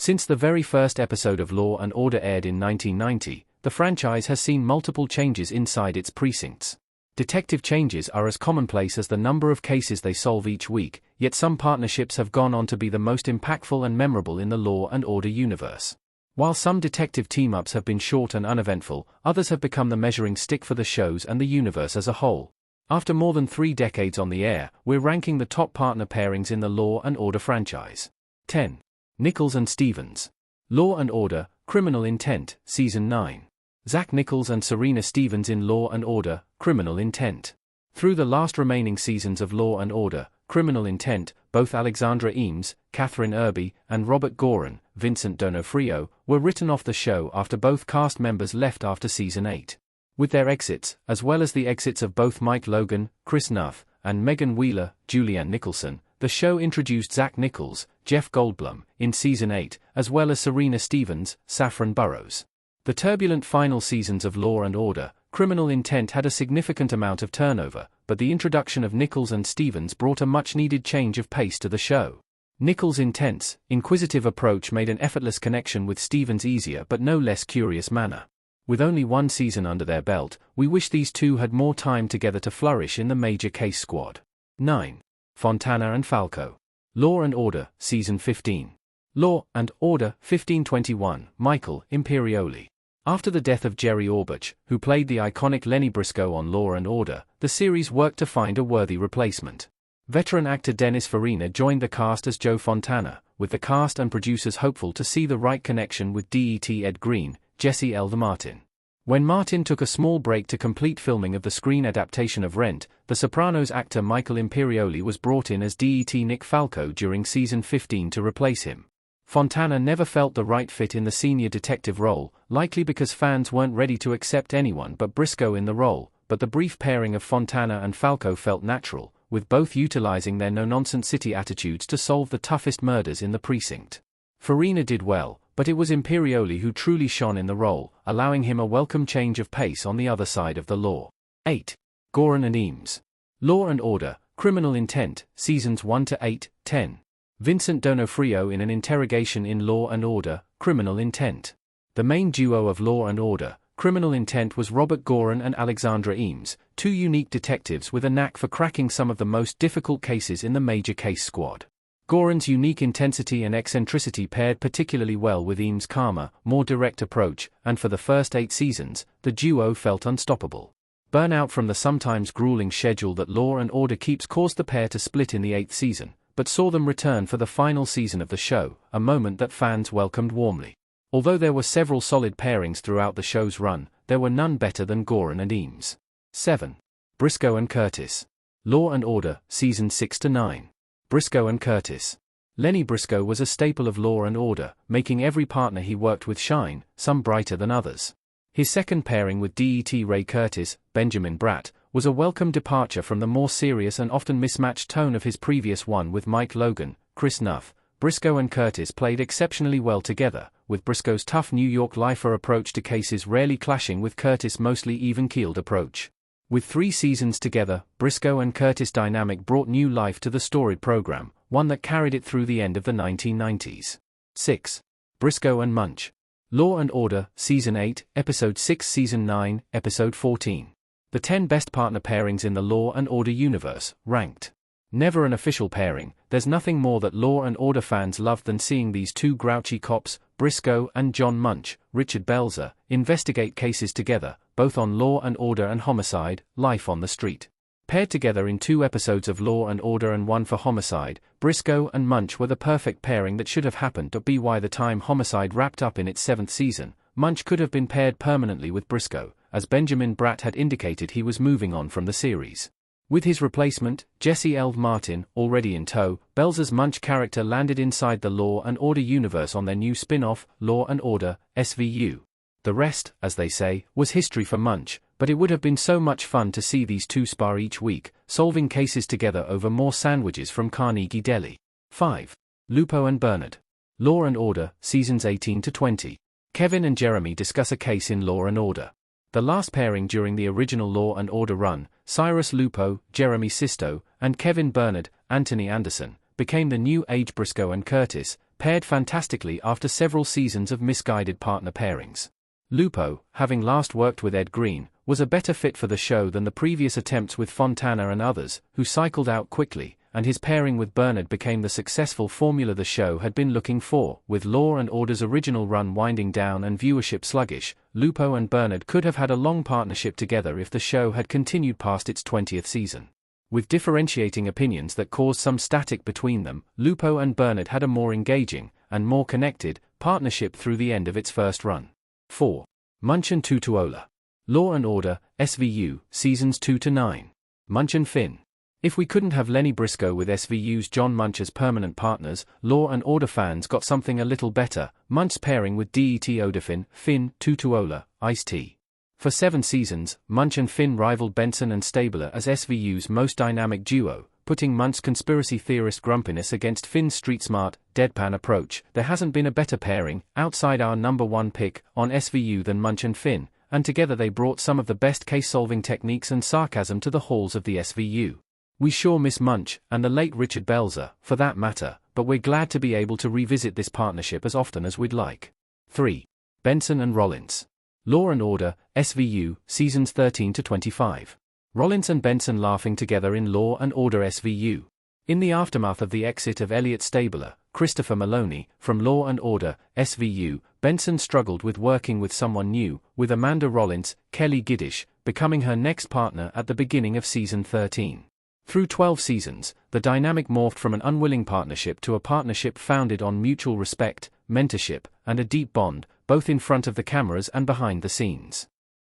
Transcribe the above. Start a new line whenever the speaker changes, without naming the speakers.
Since the very first episode of Law & Order aired in 1990, the franchise has seen multiple changes inside its precincts. Detective changes are as commonplace as the number of cases they solve each week, yet some partnerships have gone on to be the most impactful and memorable in the Law & Order universe. While some detective team-ups have been short and uneventful, others have become the measuring stick for the shows and the universe as a whole. After more than 3 decades on the air, we're ranking the top partner pairings in the Law & Order franchise. 10. Nichols and Stevens. Law & Order, Criminal Intent, Season 9. Zach Nichols and Serena Stevens in Law & Order, Criminal Intent. Through the last remaining seasons of Law & Order, Criminal Intent, both Alexandra Eames, Catherine Irby, and Robert Goran, Vincent D'Onofrio, were written off the show after both cast members left after Season 8. With their exits, as well as the exits of both Mike Logan, Chris Nuff, and Megan Wheeler, Julianne Nicholson, the show introduced Zach Nichols, Jeff Goldblum, in Season 8, as well as Serena Stevens, Saffron Burrows. The turbulent final seasons of Law & Order, Criminal Intent had a significant amount of turnover, but the introduction of Nichols and Stevens brought a much-needed change of pace to the show. Nichols' intense, inquisitive approach made an effortless connection with Stevens' easier but no less curious manner. With only 1 season under their belt, we wish these two had more time together to flourish in the major case squad. 9. Fontana and Falco. Law & Order, Season 15. Law & Order, 1521, Michael Imperioli. After the death of Jerry Orbach, who played the iconic Lenny Briscoe on Law & Order, the series worked to find a worthy replacement. Veteran actor Dennis Farina joined the cast as Joe Fontana, with the cast and producers hopeful to see the right connection with DET Ed Green, Jesse L. Martin. When Martin took a small break to complete filming of the screen adaptation of Rent, The Sopranos actor Michael Imperioli was brought in as DET Nick Falco during Season 15 to replace him. Fontana never felt the right fit in the senior detective role, likely because fans weren't ready to accept anyone but Briscoe in the role, but the brief pairing of Fontana and Falco felt natural, with both utilizing their no-nonsense city attitudes to solve the toughest murders in the precinct. Farina did well, but it was Imperioli who truly shone in the role, allowing him a welcome change of pace on the other side of the law. 8. Goran and Eames. Law & Order, Criminal Intent, Seasons 1 to 8, 10. Vincent D'Onofrio in an interrogation in Law & Order, Criminal Intent. The main duo of Law & Order, Criminal Intent was Robert Goran and Alexandra Eames, two unique detectives with a knack for cracking some of the most difficult cases in the major case squad. Goran's unique intensity and eccentricity paired particularly well with Eames' calmer, more direct approach, and for the first 8 seasons, the duo felt unstoppable. Burnout from the sometimes grueling schedule that Law & Order keeps caused the pair to split in the 8th season, but saw them return for the final season of the show, a moment that fans welcomed warmly. Although there were several solid pairings throughout the show's run, there were none better than Goran and Eames. 7. Briscoe and Curtis. Law & Order, Season 6 to 9. Briscoe and Curtis. Lenny Briscoe was a staple of Law & Order, making every partner he worked with shine, some brighter than others. His second pairing with DET Ray Curtis, Benjamin Bratt, was a welcome departure from the more serious and often mismatched tone of his previous one with Mike Logan, Chris Nuff. Briscoe and Curtis played exceptionally well together, with Briscoe's tough New York lifer approach to cases rarely clashing with Curtis' mostly even-keeled approach. With 3 seasons together, Briscoe and Curtis' dynamic brought new life to the storied program, one that carried it through the end of the 1990s. 6. Briscoe and Munch. Law & Order, Season 8, Episode 6, Season 9, Episode 14. The 10 best partner pairings in the Law & Order universe, ranked. Never an official pairing, there's nothing more that Law & Order fans loved than seeing these two grouchy cops, Briscoe and John Munch, Richard Belzer, investigate cases together, both on Law & Order and Homicide, Life on the Street. Paired together in 2 episodes of Law & Order and 1 for Homicide, Briscoe and Munch were the perfect pairing that should have happened. By the time Homicide wrapped up in its 7th season, Munch could have been paired permanently with Briscoe, as Benjamin Bratt had indicated he was moving on from the series. With his replacement, Jesse L. Martin, already in tow, Belzer's Munch character landed inside the Law & Order universe on their new spin-off, Law & Order, SVU. The rest, as they say, was history for Munch, but it would have been so much fun to see these two spar each week, solving cases together over more sandwiches from Carnegie Deli. 5. Lupo and Bernard. Law & Order, Seasons 18 to 20. Kevin and Jeremy discuss a case in Law & Order. The last pairing during the original Law & Order run, Cyrus Lupo, Jeremy Sisto, and Kevin Bernard, Anthony Anderson, became the new age Briscoe and Curtis, paired fantastically after several seasons of misguided partner pairings. Lupo, having last worked with Ed Green, was a better fit for the show than the previous attempts with Fontana and others, who cycled out quickly, and his pairing with Bernard became the successful formula the show had been looking for. With Law and Order's original run winding down and viewership sluggish, Lupo and Bernard could have had a long partnership together if the show had continued past its 20th season. With differentiating opinions that caused some static between them, Lupo and Bernard had a more engaging, and more connected, partnership through the end of its first run. 4. Munch and Tutuola. Law and Order, SVU, Seasons 2-9. Munch and Finn. If we couldn't have Lenny Briscoe with SVU's John Munch as permanent partners, Law and Order fans got something a little better, Munch's pairing with Det Odafin, Finn, Tutuola, Ice-T. For 7 seasons, Munch and Finn rivaled Benson and Stabler as SVU's most dynamic duo, putting Munch's conspiracy theorist grumpiness against Finn's street-smart, deadpan approach. There hasn't been a better pairing, outside our number 1 pick, on SVU than Munch and Finn, and together they brought some of the best case-solving techniques and sarcasm to the halls of the SVU. We sure miss Munch, and the late Richard Belzer, for that matter, but we're glad to be able to revisit this partnership as often as we'd like. 3. Benson and Rollins. Law and Order, SVU, Seasons 13-25. Rollins and Benson laughing together in Law and Order SVU. In the aftermath of the exit of Elliot Stabler, Christopher Maloney, from Law and Order, SVU, Benson struggled with working with someone new, with Amanda Rollins, Kelly Giddish, becoming her next partner at the beginning of Season 13. Through 12 seasons, the dynamic morphed from an unwilling partnership to a partnership founded on mutual respect, mentorship, and a deep bond, both in front of the cameras and behind the scenes.